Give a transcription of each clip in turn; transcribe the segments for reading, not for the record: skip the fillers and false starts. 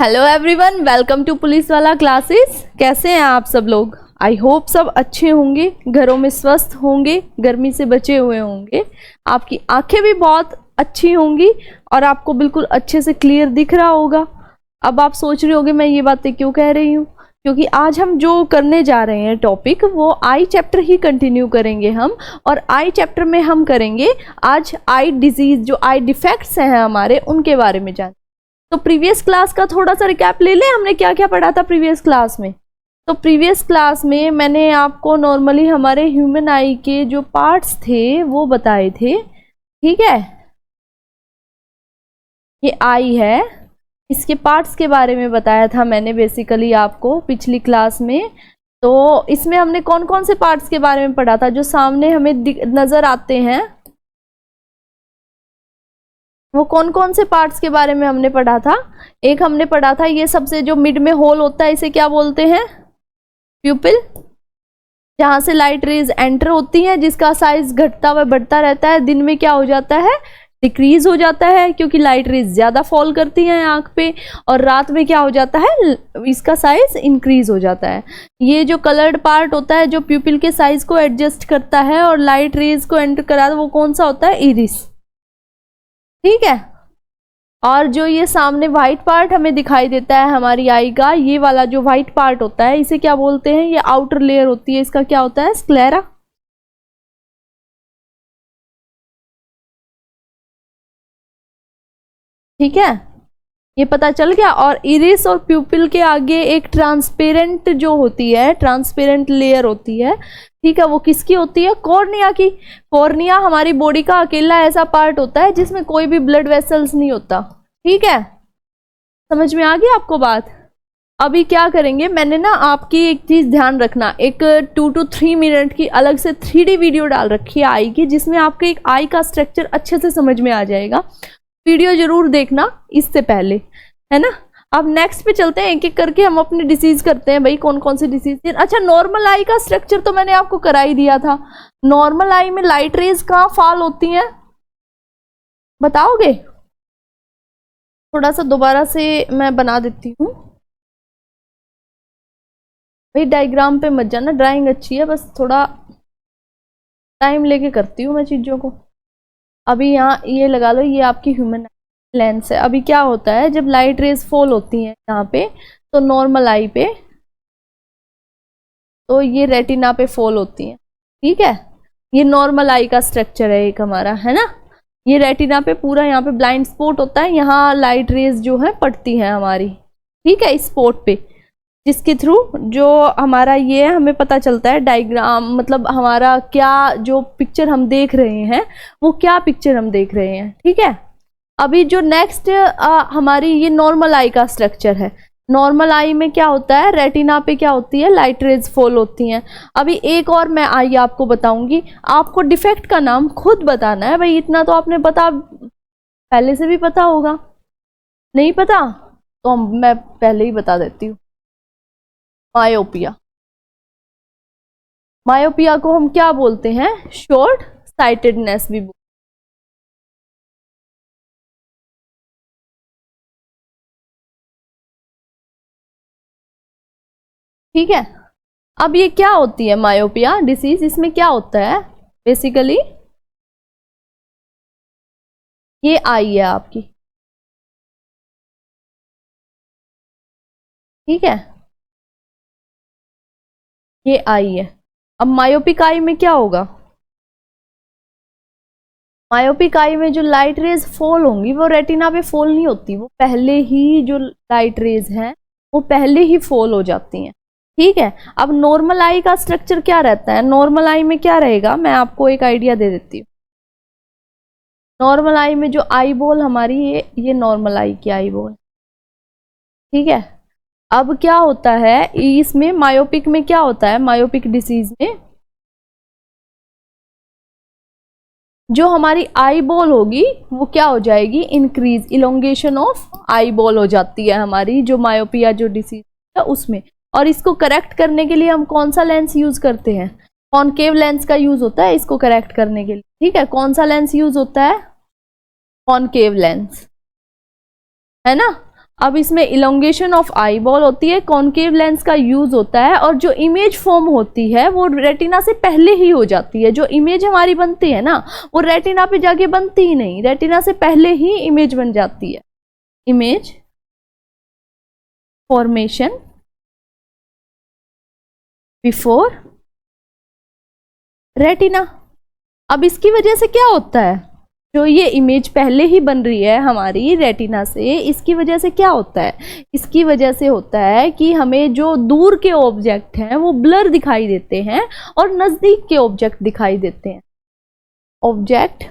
Hello everyone, welcome to police वाला classes. कैसे हैं आप सब लोग? आई होप सब अच्छे होंगे, घरों में स्वस्थ होंगे, गर्मी से बचे हुए होंगे, आपकी आंखें भी बहुत अच्छी होंगी और आपको बिल्कुल अच्छे से क्लियर दिख रहा होगा। अब आप सोच रहे होंगे मैं ये बातें क्यों कह रही हूँ, क्योंकि आज हम जो करने जा रहे हैं टॉपिक, वो आई चैप्टर ही कंटिन्यू करेंगे हम। और आई चैप्टर में हम करेंगे आज आई डिजीज, जो आई डिफेक्ट्स हैं हमारे, उनके बारे में जान। तो प्रीवियस क्लास का थोड़ा सा रिकैप ले लें, हमने क्या क्या पढ़ा था प्रीवियस क्लास में। तो प्रीवियस क्लास में मैंने आपको नॉर्मली हमारे ह्यूमन आई के जो पार्ट्स थे वो बताए थे, ठीक है। ये आई है, इसके पार्ट्स के बारे में बताया था मैंने बेसिकली आपको पिछली क्लास में। तो इसमें हमने कौन कौन से पार्ट्स के बारे में पढ़ा था जो सामने हमें नजर आते हैं, वो कौन कौन से पार्ट्स के बारे में हमने पढ़ा था। एक हमने पढ़ा था ये सबसे जो मिड में होल होता है, इसे क्या बोलते हैं? प्यूपिल, जहां से लाइट रेज एंटर होती हैं, जिसका साइज घटता व बढ़ता रहता है। दिन में क्या हो जाता है? डिक्रीज हो जाता है, क्योंकि लाइट रेज ज्यादा फॉल करती हैं आंख पे। और रात में क्या हो जाता है? इसका साइज इंक्रीज हो जाता है। ये जो कलर्ड पार्ट होता है, जो प्यूपिल के साइज को एडजस्ट करता है और लाइट रेज को एंटर करा, वो कौन सा होता है? इरिस, ठीक है। और जो ये सामने व्हाइट पार्ट हमें दिखाई देता है हमारी आई का, ये वाला जो व्हाइट पार्ट होता है, इसे क्या बोलते हैं? ये आउटर लेयर होती है, इसका क्या होता है? स्क्लेरा, ठीक है। ये पता चल गया। और इरिस और प्यूपिल के आगे एक ट्रांसपेरेंट जो होती है, ट्रांसपेरेंट लेयर होती है, ठीक है। वो किसकी होती है? कॉर्निया की। कॉर्निया हमारी बॉडी का अकेला ऐसा पार्ट होता है जिसमें कोई भी ब्लड वेसल्स नहीं होता, ठीक है। समझ में आ गई आपको बात? अभी क्या करेंगे, मैंने ना आपकी एक चीज ध्यान रखना, एक 2 to 3 मिनट की अलग से 3D वीडियो डाल रखी है आई की, जिसमें आपके एक आई का स्ट्रक्चर अच्छे से समझ में आ जाएगा। वीडियो जरूर देखना इससे पहले, है ना। अब नेक्स्ट पे चलते हैं, एक एक करके हम अपनी डिसीज करते हैं भाई, कौन कौन सी डिसीज। अच्छा, नॉर्मल आई का स्ट्रक्चर तो मैंने आपको करा ही दिया था। नॉर्मल आई में लाइट रेज कहाँ फॉल होती हैं, बताओगे? थोड़ा सा दोबारा से मैं बना देती हूँ भाई, डायग्राम पे मत जाना, ड्राइंग अच्छी है, बस थोड़ा टाइम लेके करती हूँ मैं चीजों को। अभी यहाँ ये लगा लो, ये आपकी ह्यूमन लेंस है। अभी क्या होता है, जब लाइट रेज फॉल होती हैं यहाँ पे, तो नॉर्मल आई पे, तो ये रेटिना पे फॉल होती हैं, ठीक है। ये नॉर्मल आई का स्ट्रक्चर है एक हमारा, है ना। ये रेटिना पे पूरा, यहाँ पे ब्लाइंड स्पॉट होता है, यहाँ लाइट रेज जो है पड़ती हैं हमारी, ठीक है, इस स्पॉट पे, जिसके थ्रू जो हमारा ये हमें पता चलता है डायग्राम, मतलब हमारा क्या जो पिक्चर हम देख रहे हैं, वो क्या पिक्चर हम देख रहे हैं, ठीक है। अभी जो नेक्स्ट हमारी ये नॉर्मल आई का स्ट्रक्चर है। नॉर्मल आई में क्या होता है, रेटिना पे क्या होती है? लाइट रेज फॉल होती हैं। अभी एक और मैं आई आपको बताऊंगी, आपको डिफेक्ट का नाम खुद बताना है भाई। इतना तो आपने पहले से भी पता होगा, नहीं पता तो मैं पहले ही बता देती हूँ। मायोपिया, मायोपिया को हम क्या बोलते हैं? शॉर्ट साइटेडनेस भी, ठीक है। अब ये क्या होती है मायोपिया डिसीज? इसमें क्या होता है बेसिकली, ये आई है आपकी, ठीक है, ये आई है। अब मायोपिक आई में क्या होगा? मायोपिक आई में जो लाइट रेज फॉल होंगी, वो रेटिना पे फॉल नहीं होती, वो पहले ही जो लाइट रेज हैं वो पहले ही फॉल हो जाती हैं, ठीक है। अब नॉर्मल आई का स्ट्रक्चर क्या रहता है? नॉर्मल आई में क्या रहेगा, मैं आपको एक आइडिया दे देती हूँ। नॉर्मल आई में जो आई बॉल हमारी, ये नॉर्मल आई की आई बॉल, ठीक है। अब क्या होता है इसमें, मायोपिक में क्या होता है? मायोपिक डिसीज में जो हमारी आई बॉल होगी वो क्या हो जाएगी? Increase, elongation of eye ball हो जाती है हमारी, जो मायोपिया जो डिसीज है उसमें। और इसको करेक्ट करने के लिए हम कौन सा लेंस यूज करते हैं? कॉनकेव लेंस का यूज होता है इसको करेक्ट करने के लिए, ठीक है। कौन सा लेंस यूज होता है? कॉनकेव लेंस, है ना। अब इसमें इलोंगेशन ऑफ आई बॉल होती है, कॉनकेव लेंस का यूज होता है, और जो इमेज फॉर्म होती है वो रेटिना से पहले ही हो जाती है। जो इमेज हमारी बनती है ना, वो रेटिना पे जाके बनती ही नहीं, रेटिना से पहले ही इमेज बन जाती है। Image formation before retina. अब इसकी वजह से क्या होता है, जो ये इमेज पहले ही बन रही है हमारी रेटिना से, इसकी वजह से क्या होता है, इसकी वजह से होता है कि हमें जो दूर के ऑब्जेक्ट हैं वो ब्लर दिखाई देते हैं और नजदीक के ऑब्जेक्ट दिखाई देते हैं। ऑब्जेक्ट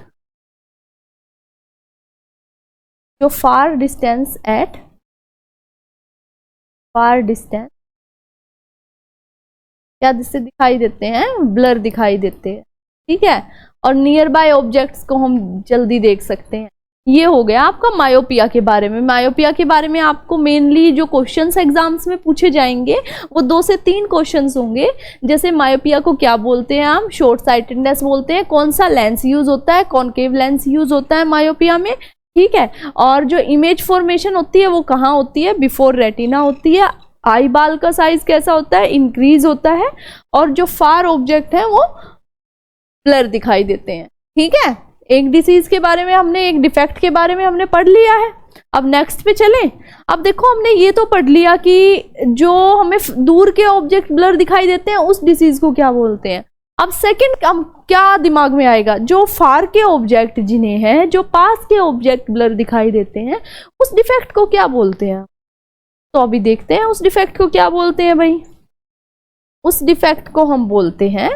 जो फार डिस्टेंस क्या जिससे दिखाई देते हैं, ब्लर दिखाई देते हैं, ठीक है। और नियर बाय ऑब्जेक्ट्स को हम जल्दी देख सकते हैं। ये हो गया आपका मायोपिया के बारे में। मायोपिया के बारे में आपको मेनली जो क्वेश्चंस एग्जाम्स में पूछे जाएंगे वो 2 से 3 क्वेश्चंस होंगे। जैसे मायोपिया को क्या बोलते हैं हम, शॉर्ट साइटेडनेस बोलते हैं, कौन सा लेंस यूज होता है, कॉनकेव लेंस यूज होता है मायोपिया में, ठीक है। और जो इमेज फॉर्मेशन होती है वो कहाँ होती है, बिफोर रेटिना होती है। आई बाल का साइज कैसा होता है, इंक्रीज होता है, और जो फार ऑब्जेक्ट है वो ब्लर दिखाई देते हैं, ठीक है। एक डिसीज के बारे में हमने, एक डिफेक्ट के बारे में हमने पढ़ लिया है। अब नेक्स्ट पे चलें। अब देखो हमने ये तो पढ़ लिया कि जो हमें दूर के ऑब्जेक्ट ब्लर दिखाई देते हैं उस डिसीज को क्या बोलते हैं। अब सेकंड हम क्या दिमाग में आएगा, जो फार के ऑब्जेक्ट जिन्हें हैं, जो पास के ऑब्जेक्ट ब्लर दिखाई देते हैं, उस डिफेक्ट को क्या बोलते हैं। तो अभी देखते हैं उस डिफेक्ट को क्या बोलते हैं भाई। उस डिफेक्ट को हम बोलते हैं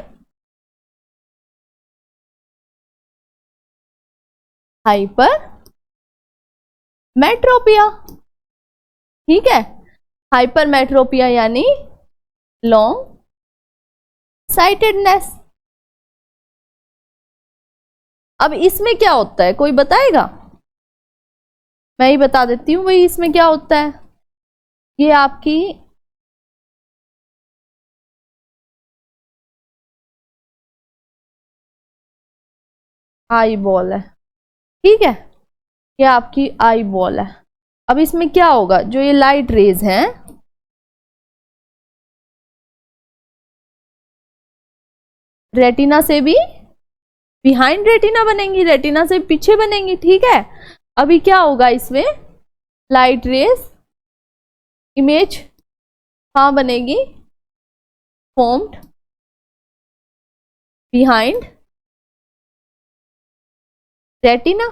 हाइपर मेट्रोपिया, ठीक है। हाइपर मेट्रोपिया यानी लॉन्ग साइटेडनेस। अब इसमें क्या होता है, कोई बताएगा। मैं ही बता देती हूँ भाई इसमें क्या होता है। ये आपकी आई बॉल है, ठीक है। ये आपकी आई बॉल है। अब इसमें क्या होगा, जो ये लाइट रेज हैं रेटिना से भी बिहाइंड रेटिना बनेंगी, रेटिना से पीछे बनेंगी, ठीक है। अभी क्या होगा इसमें, लाइट रेज इमेज कहाँ बनेगी, फॉर्म्ड बिहाइंड रेटिना।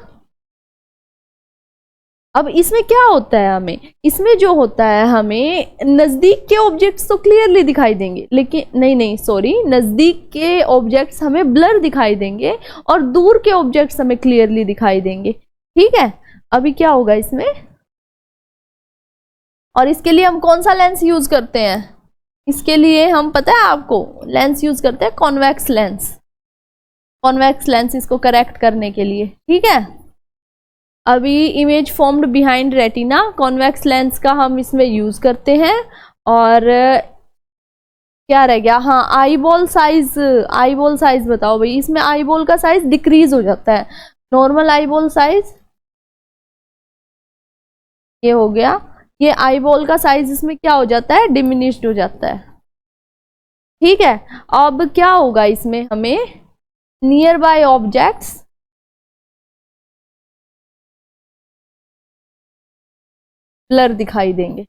अब इसमें क्या होता है, हमें इसमें जो होता है, हमें नजदीक के ऑब्जेक्ट्स तो क्लियरली दिखाई देंगे, लेकिन नहीं सॉरी, नजदीक के ऑब्जेक्ट्स हमें ब्लर दिखाई देंगे और दूर के ऑब्जेक्ट्स हमें क्लियरली दिखाई देंगे, ठीक है। अभी क्या होगा इसमें, और इसके लिए हम कौन सा लेंस यूज करते हैं, इसके लिए हम, पता है आपको, लेंस यूज करते हैं कॉन्वेक्स लेंस। कॉन्वेक्स लेंस इसको करेक्ट करने के लिए, ठीक है। अभी image formed behind retina, convex lens का हम इसमें यूज करते हैं। और क्या रह गया, हाँ eye ball size. Eye ball size बताओ भाई, इसमें आई बॉल का साइज डिक्रीज हो जाता है। नॉर्मल आई बॉल साइज ये हो गया, ये आई बॉल का साइज इसमें क्या हो जाता है, डिमिनिश्ड हो जाता है, ठीक है। अब क्या होगा इसमें, हमें नियर बाय ऑब्जेक्ट्स ब्लर दिखाई देंगे,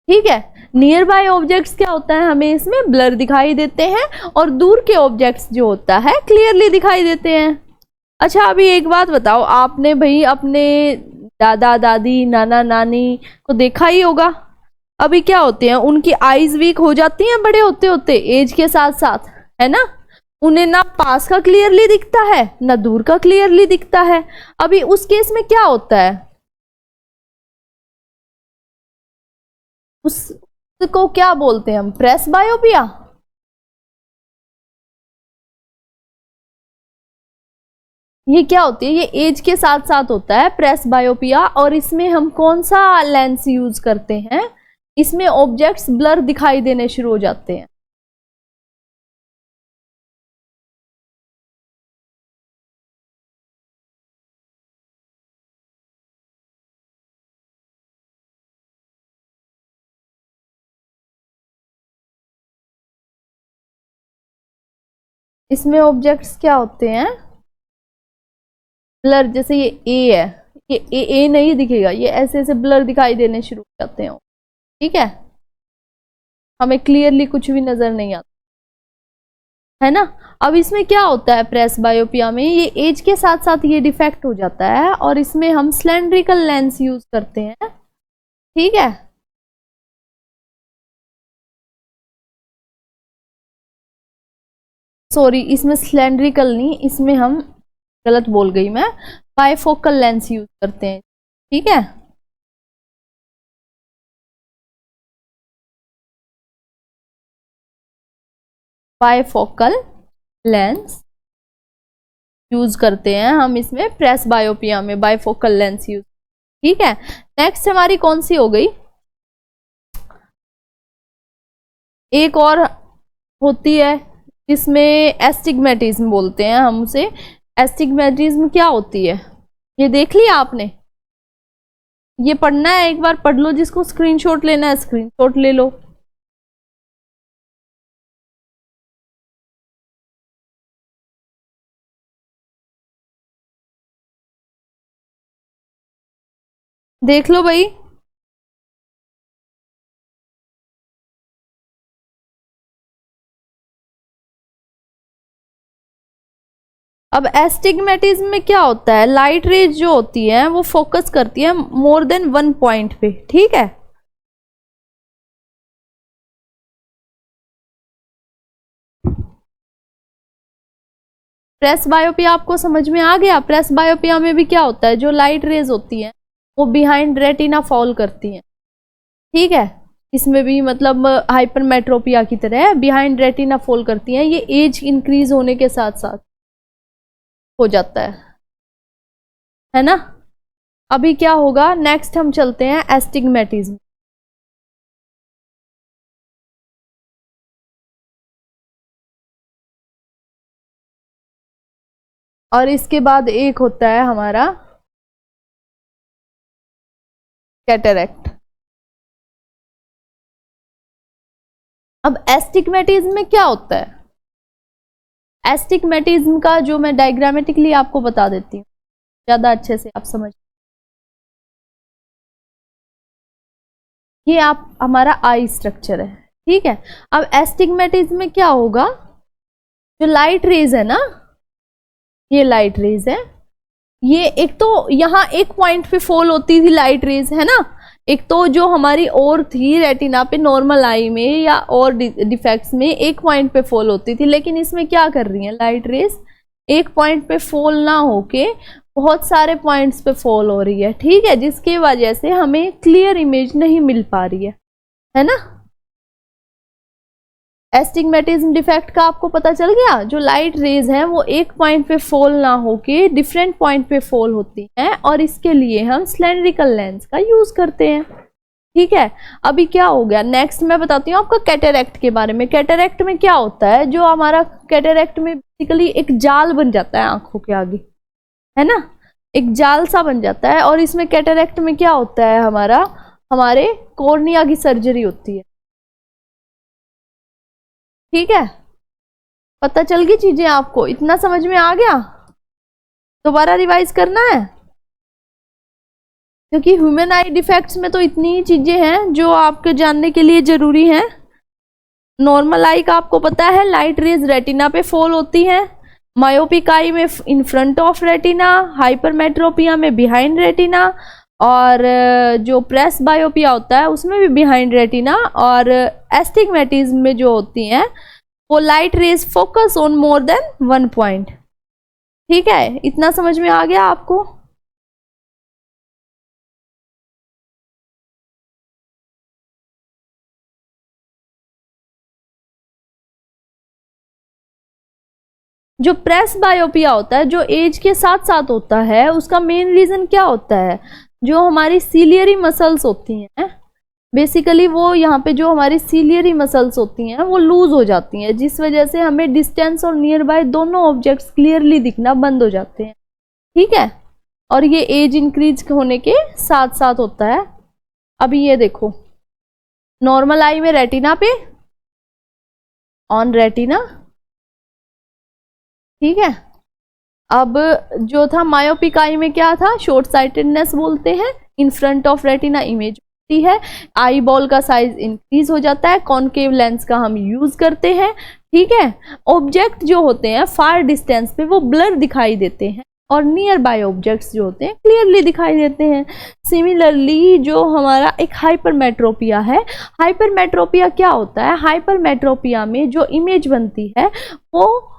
ठीक है। नियर बाय ऑब्जेक्ट्स क्या होता है, हमें इसमें ब्लर दिखाई देते हैं, और दूर के ऑब्जेक्ट्स जो होता है क्लियरली दिखाई देते हैं। अच्छा अभी एक बात बताओ, आपने भाई अपने दादा दादी नाना नानी को देखा ही होगा, अभी क्या होते हैं, उनकी आईज वीक हो जाती हैं बड़े होते होते एज के साथ साथ, है ना। उन्हें ना पास का क्लियरली दिखता है ना दूर का क्लियरली दिखता है। अभी उस केस में क्या होता है, उसको क्या बोलते हैं हम, प्रेस बायोपिया। ये क्या होती है, ये एज के साथ साथ होता है प्रेस बायोपिया। और इसमें हम कौन सा लेंस यूज करते हैं, इसमें ऑब्जेक्ट्स ब्लर दिखाई देने शुरू हो जाते हैं। इसमें ऑब्जेक्ट्स क्या होते हैं, ब्लर। जैसे ये ए है, ये ए नहीं दिखेगा, ये ऐसे ऐसे ब्लर दिखाई देने शुरू हो जाते हैं, ठीक है, हमें क्लियरली कुछ भी नजर नहीं आता, है ना। अब इसमें क्या होता है प्रेस बायोपिया में, ये एज के साथ साथ ये डिफेक्ट हो जाता है और इसमें हम सिलेंड्रिकल लेंस यूज करते हैं, ठीक है। सॉरी, इसमें सिलेंड्रिकल नहीं, इसमें हम, गलत बोल गई मैं, बायफोकल लेंस यूज करते हैं, ठीक है। बायफोकल लेंस यूज करते हैं हम इसमें, प्रेस बायोपिया में बायफोकल लेंस यूज, ठीक है। नेक्स्ट हमारी कौन सी हो गई, एक और होती है जिसमें एस्टिग्मेटिज्म बोलते हैं हम उसे। एस्टिग्मेटिज्म क्या होती है ये देख लिया आपने, ये पढ़ना है, एक बार पढ़ लो, जिसको स्क्रीनशॉट लेना है स्क्रीनशॉट ले लो। देख लो भाई। अब एस्टिग्मेटिज्म में क्या होता है, लाइट रेज जो होती है वो फोकस करती है मोर देन वन पॉइंट पे, ठीक है। प्रेस बायोपिया आपको समझ में आ गया। प्रेस बायोपिया में भी क्या होता है, जो लाइट रेज होती है वो बिहाइंड रेटिना फॉल करती हैं, ठीक है। इसमें भी मतलब हाइपरमेट्रोपिया की तरह बिहाइंड रेटिना फॉल करती हैं, ये एज इंक्रीज होने के साथ साथ हो जाता है ना। अभी क्या होगा, नेक्स्ट हम चलते हैं एस्टिग्मेटिज्म। और इसके बाद एक होता है हमारा कैटरेक्ट। अब एस्टिग्मेटिज्म में क्या होता है, एस्टिग्मेटिज्म का जो मैं डायग्रामेटिकली आपको बता देती हूँ ज्यादा अच्छे से आप समझ। ये आप हमारा आई स्ट्रक्चर है, ठीक है। अब एस्टिग्मेटिज्म में क्या होगा, जो लाइट रेज है ना, ये लाइट रेज है, ये एक तो यहाँ एक पॉइंट पे फॉल होती थी लाइट रेज, है ना। एक तो जो हमारी और थी रेटिना पे नॉर्मल आई में या और डिफेक्ट्स में एक पॉइंट पे फॉल होती थी, लेकिन इसमें क्या कर रही है लाइट रेज, एक पॉइंट पे फॉल ना होके बहुत सारे पॉइंट्स पे फॉल हो रही है, ठीक है, जिसकी वजह से हमें क्लियर इमेज नहीं मिल पा रही है ना। एस्टिग्मेटिज्म डिफेक्ट का आपको पता चल गया, जो लाइट रेज हैं वो एक पॉइंट पे फॉल ना होके डिफरेंट पॉइंट पे फॉल होती हैं और इसके लिए हम सिलेंड्रिकल लेंस का यूज करते हैं, ठीक है। अभी क्या हो गया, नेक्स्ट मैं बताती हूँ आपका कैटरेक्ट के बारे में। कैटरेक्ट में क्या होता है, जो हमारा कैटरेक्ट में बेसिकली एक जाल बन जाता है आंखों के आगे, है ना, एक जाल सा बन जाता है। और इसमें कैटरेक्ट में क्या होता है, हमारे कॉर्निया की सर्जरी होती है, ठीक है। पता चल गई चीजें आपको, इतना समझ में आ गया, दोबारा रिवाइज करना है, क्योंकि ह्यूमन आई डिफेक्ट्स में तो इतनी ही चीजें हैं जो आपके जानने के लिए जरूरी हैं। नॉर्मल आई का आपको पता है, लाइट रेज रेटिना पे फॉल होती है, मायोपिक आई में in front of retina, hypermetropia में बिहाइंड रेटिना, और जो प्रेस बायोपिया होता है उसमें भी बिहाइंड रेटिना, और एस्टिग्मेटिज्म में जो होती हैं वो light rays focus on more than one point, ठीक है। इतना समझ में आ गया आपको। जो प्रेस बायोपिया होता है, जो एज के साथ साथ होता है, उसका मेन रीजन क्या होता है, जो हमारी सीलियरी मसल्स होती हैं बेसिकली, वो यहाँ पे जो हमारी सीलियरी मसल्स होती हैं वो लूज हो जाती हैं, जिस वजह से हमें डिस्टेंस और नियर बाय दोनों ऑब्जेक्ट्स क्लियरली दिखना बंद हो जाते हैं, ठीक है। और ये एज इंक्रीज होने के साथ साथ होता है। अभी ये देखो, नॉर्मल आई में रेटिना पे, ऑन रेटिना ठीक है। अब जो था मायोपिक आई में क्या था, शॉर्ट साइटेडनेस बोलते हैं, in front of retina image होती है, आई बॉल का साइज इंक्रीज हो जाता है, कॉनकेव लेंस का हम यूज करते हैं। ठीक है। ऑब्जेक्ट जो होते हैं फार डिस्टेंस पे वो ब्लर दिखाई देते हैं और नियर बाय ऑब्जेक्ट्स जो होते हैं क्लियरली दिखाई देते हैं। सिमिलरली जो हमारा एक हाइपरमेट्रोपिया है, हाइपरमेट्रोपिया क्या होता है, हाइपरमेट्रोपिया में जो इमेज बनती है वो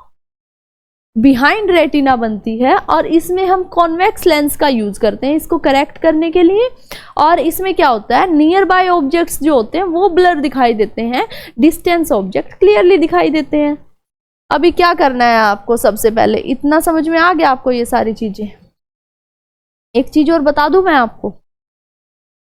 बिहाइंड रेटिना बनती है और इसमें हम कॉन्वेक्स लेंस का यूज करते हैं इसको करेक्ट करने के लिए। और इसमें क्या होता है, नियर बाय ऑब्जेक्ट्स जो होते हैं वो ब्लर दिखाई देते हैं, डिस्टेंस ऑब्जेक्ट क्लियरली दिखाई देते हैं। अभी क्या करना है आपको, सबसे पहले इतना समझ में आ गया आपको ये सारी चीजें। एक चीज और बता दूं मैं आपको,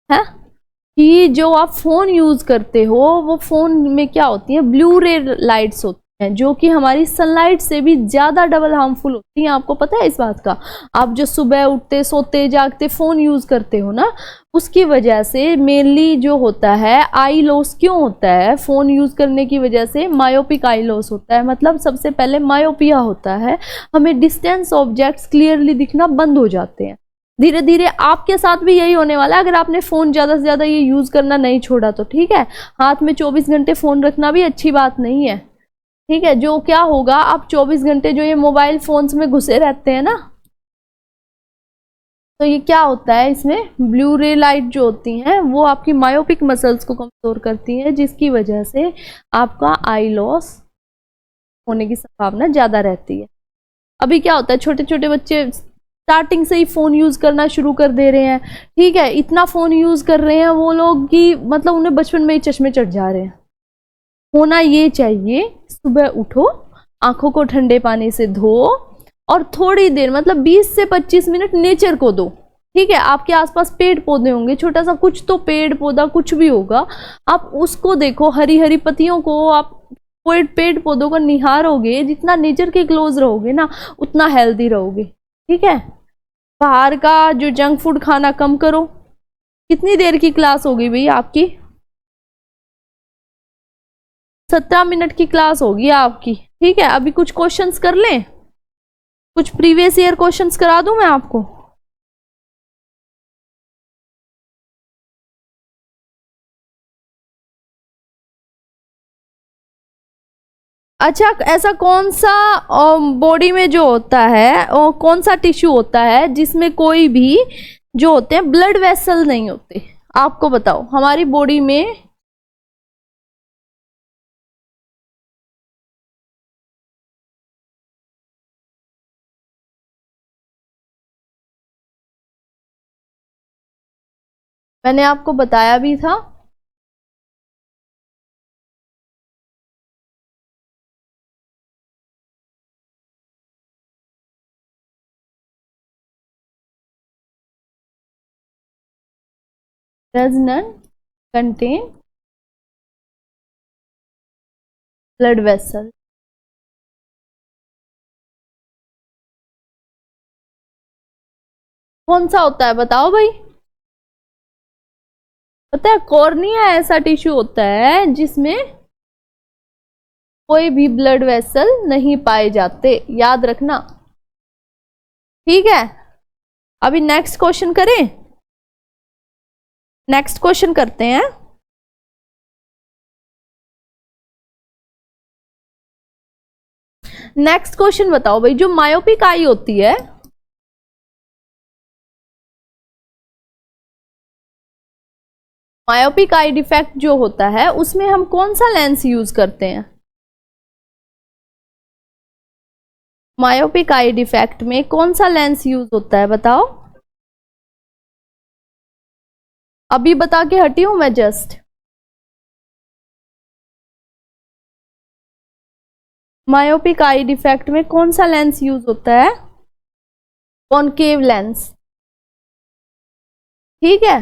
है कि जो आप फोन यूज करते हो वो फोन में क्या होती है, ब्लू रे लाइट्स होती हैं जो कि हमारी सनलाइट से भी ज्यादा डबल हार्मफुल होती हैं। आपको पता है इस बात का? आप जो सुबह उठते सोते जागते फोन यूज करते हो ना, उसकी वजह से मेनली जो होता है आई लॉस क्यों होता है, फोन यूज करने की वजह से मायोपिक आई लॉस होता है। मतलब सबसे पहले मायोपिया होता है, हमें डिस्टेंस ऑब्जेक्ट्स क्लियरली दिखना बंद हो जाते हैं। धीरे धीरे आपके साथ भी यही होने वाला है अगर आपने फोन ज्यादा से ज्यादा ये यूज करना नहीं छोड़ा तो। ठीक है। हाथ में 24 घंटे फोन रखना भी अच्छी बात नहीं है। ठीक है। जो क्या होगा, आप 24 घंटे जो ये मोबाइल फोन्स में घुसे रहते हैं ना, तो ये क्या होता है, इसमें ब्लू रे लाइट जो होती हैं वो आपकी मायोपिक मसल्स को कमजोर करती हैं, जिसकी वजह से आपका आई लॉस होने की संभावना ज्यादा रहती है। अभी क्या होता है, छोटे छोटे बच्चे स्टार्टिंग से ही फोन यूज करना शुरू कर दे रहे हैं। ठीक है। इतना फोन यूज कर रहे हैं वो लोग कि मतलब उन्हें बचपन में ही चश्मे चढ़ जा रहे हैं। होना ये चाहिए, सुबह उठो, आंखों को ठंडे पानी से धो और थोड़ी देर मतलब 20 से 25 मिनट नेचर को दो। ठीक है। आपके आसपास पेड़ पौधे होंगे, छोटा सा कुछ तो पेड़ पौधा कुछ भी होगा, आप उसको देखो, हरी हरी पत्तियों को आप पेड़ पौधों को निहारोगे, जितना नेचर के क्लोज रहोगे ना उतना हेल्दी रहोगे। ठीक है। बाहर का जो जंक फूड खाना कम करो। कितनी देर की क्लास होगी भाई आपकी? 17 मिनट की क्लास होगी आपकी। ठीक है। अभी कुछ क्वेश्चंस कर लें, कुछ प्रीवियस ईयर क्वेश्चंस करा दूं मैं आपको। अच्छा, ऐसा कौन सा बॉडी में जो होता है कौन सा टिश्यू होता है जिसमें कोई भी जो होते हैं ब्लड वेसल नहीं होते? आपको बताओ हमारी बॉडी में। मैंने आपको बताया भी था। Does none contain blood vessel. कौन सा होता है बताओ भाई? पता है, कॉर्निया ऐसा टिश्यू होता है जिसमें कोई भी ब्लड वेसल नहीं पाए जाते, याद रखना। ठीक है। अभी नेक्स्ट क्वेश्चन करें, नेक्स्ट क्वेश्चन करते हैं। नेक्स्ट क्वेश्चन बताओ भाई, जो मायोपिक आई होती है, मायोपिक आई डिफेक्ट जो होता है उसमें हम कौन सा लेंस यूज करते हैं? मायोपिक आई डिफेक्ट में कौन सा लेंस यूज होता है बताओ? अभी बता के हटी हूं मैं जस्ट। मायोपिक आई डिफेक्ट में कौन सा लेंस यूज होता है? Concave lens. ठीक है।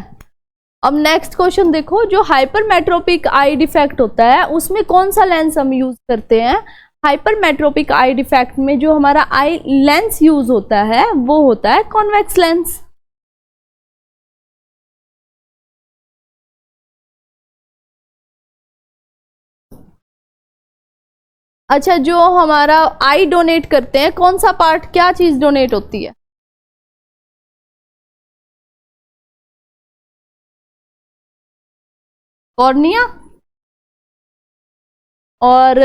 अब नेक्स्ट क्वेश्चन देखो, जो हाइपरमेट्रोपिक आई डिफेक्ट होता है उसमें कौन सा लेंस हम यूज करते हैं? हाइपरमेट्रोपिक आई डिफेक्ट में जो हमारा आई लेंस यूज होता है वो होता है कॉन्वेक्स लेंस। अच्छा, जो हमारा आई डोनेट करते हैं, कौन सा पार्ट, क्या चीज डोनेट होती है? कॉर्निया। और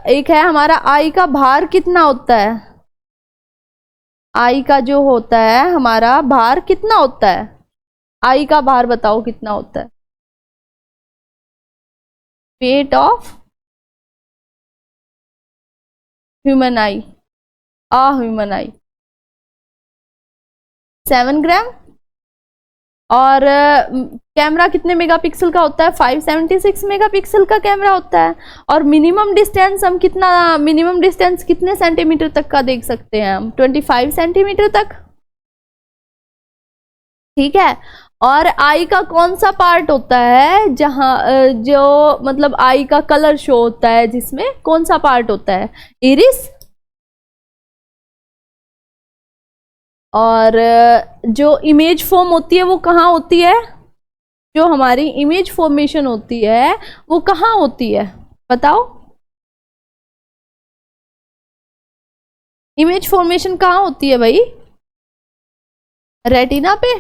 एक है हमारा, आई का भार कितना होता है? आई का जो होता है हमारा भार कितना होता है? आई का भार बताओ कितना होता है? Weight of human I, human आई 7 ग्राम। और कैमरा कितने मेगापिक्सल का होता है? 576 मेगापिक्सल का कैमरा होता है। और मिनिमम डिस्टेंस हम कितना, मिनिमम डिस्टेंस कितने सेंटीमीटर तक का देख सकते हैं हम? 25 सेंटीमीटर तक। ठीक है। और आई का कौन सा पार्ट होता है जहां जो मतलब आई का कलर शो होता है, जिसमें कौन सा पार्ट होता है? इरिस। और जो इमेज फॉर्म होती है वो कहाँ होती है? जो हमारी इमेज फॉर्मेशन होती है वो कहाँ होती है, बताओ? इमेज फॉर्मेशन कहाँ होती है भाई? रेटिना पे।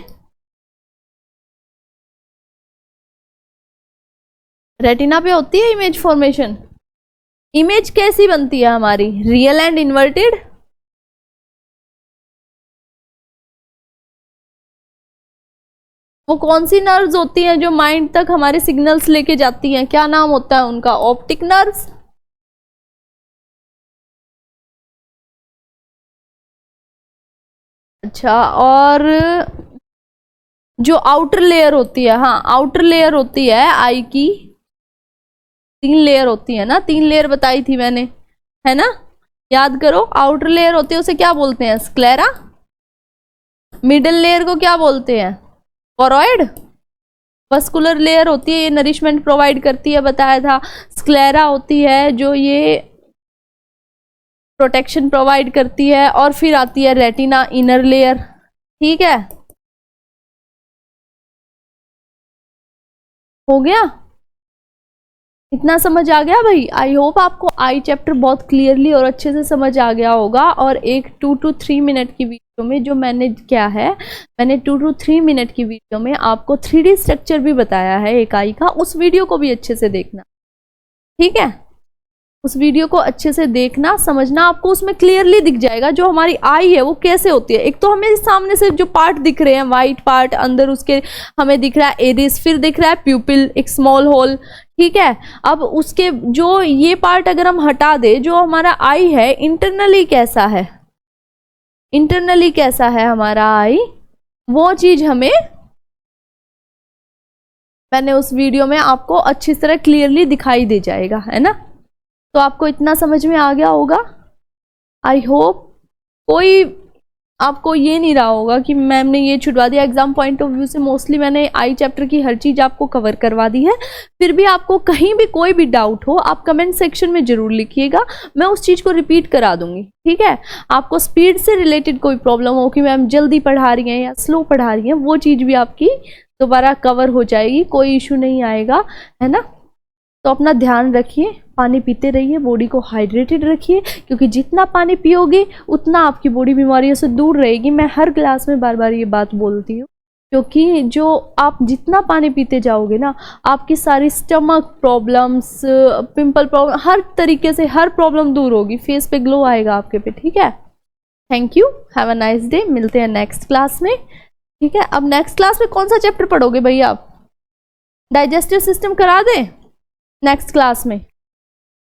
रेटिना पे होती है इमेज फॉर्मेशन। इमेज कैसी बनती है हमारी? Real and inverted. वो कौन सी नर्व्स होती हैं जो माइंड तक हमारे सिग्नल्स लेके जाती हैं? क्या नाम होता है उनका? Optic nerves. अच्छा, और जो आउटर लेयर होती है, हाँ आउटर लेयर होती है आई की, 3 लेयर होती है ना, 3 लेयर बताई थी मैंने, है ना? याद करो, आउटर लेयर होती है उसे क्या बोलते हैं? स्क्लेरा। मिडल लेयर को क्या बोलते हैं? कोरोइड। वस्कुलर लेयर होती है, ये नरिशमेंट प्रोवाइड करती है, बताया था। स्क्लेरा होती है जो ये प्रोटेक्शन प्रोवाइड करती है। और फिर आती है रेटिना, इनर लेयर। ठीक है, हो गया? इतना समझ आ गया भाई? आई होप आपको आई चैप्टर बहुत क्लियरली और अच्छे से समझ आ गया होगा। और एक 2 to 3 मिनट की वीडियो में जो मैंने क्या है, मैंने 2 to 3 मिनट की वीडियो में आपको 3D स्ट्रक्चर भी बताया है एक आई का। उस वीडियो को भी अच्छे से देखना, ठीक है? उस वीडियो को अच्छे से देखना, समझना, आपको उसमें क्लियरली दिख जाएगा जो हमारी आई है वो कैसे होती है। एक तो हमें सामने से जो पार्ट दिख रहे हैं, वाइट पार्ट, अंदर उसके हमें दिख रहा है एरिस, फिर दिख रहा है प्यूपिल, एक स्मॉल होल। ठीक है, अब उसके जो ये पार्ट अगर हम हटा दे, जो हमारा आई है इंटरनली कैसा है, इंटरनली कैसा है हमारा आई, वो चीज हमें मैंने उस वीडियो में आपको अच्छी तरह क्लियरली दिखाई दे जाएगा, है ना? तो आपको इतना समझ में आ गया होगा, आई होप। कोई आपको ये नहीं रहा होगा कि मैम ने ये छुड़वा दिया। एग्जाम पॉइंट ऑफ व्यू से मोस्टली मैंने आई चैप्टर की हर चीज़ आपको कवर करवा दी है। फिर भी आपको कहीं भी कोई भी डाउट हो, आप कमेंट सेक्शन में ज़रूर लिखिएगा, मैं उस चीज़ को रिपीट करा दूंगी। ठीक है, आपको स्पीड से रिलेटेड कोई प्रॉब्लम हो कि मैम जल्दी पढ़ा रही हैं या स्लो पढ़ा रही हैं, वो चीज़ भी आपकी दोबारा कवर हो जाएगी, कोई इशू नहीं आएगा, है ना? तो अपना ध्यान रखिए, पानी पीते रहिए, बॉडी को हाइड्रेटेड रखिए, क्योंकि जितना पानी पियोगे उतना आपकी बॉडी बीमारियों से दूर रहेगी। मैं हर क्लास में बार बार ये बात बोलती हूँ, क्योंकि जो आप जितना पानी पीते जाओगे ना, आपकी सारी स्टमक प्रॉब्लम्स, पिंपल प्रॉब्लम, हर तरीके से हर प्रॉब्लम दूर होगी, फेस पे ग्लो आएगा आपके पे। ठीक है, thank you, have a nice day, मिलते हैं नेक्स्ट क्लास में। ठीक है, अब नेक्स्ट क्लास में कौन सा चैप्टर पढ़ोगे भैया आप? डाइजेस्टिव सिस्टम करा दें नेक्स्ट क्लास में?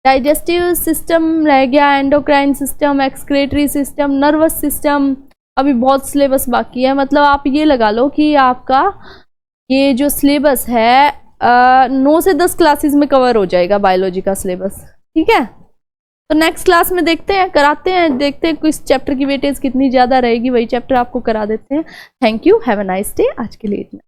डाइजेस्टिव सिस्टम रह गया, endocrine system, excretory system, nervous system, अभी बहुत सिलेबस बाकी है। मतलब आप ये लगा लो कि आपका ये जो सिलेबस है 9 से 10 क्लासेस में कवर हो जाएगा बायोलॉजी का सिलेबस। ठीक है, तो नेक्स्ट क्लास में देखते हैं, कराते हैं, देखते हैं किस चैप्टर की वेटेज कितनी ज़्यादा रहेगी, वही चैप्टर आपको करा देते हैं। Thank you, have a nice day, आज के लिए इतना।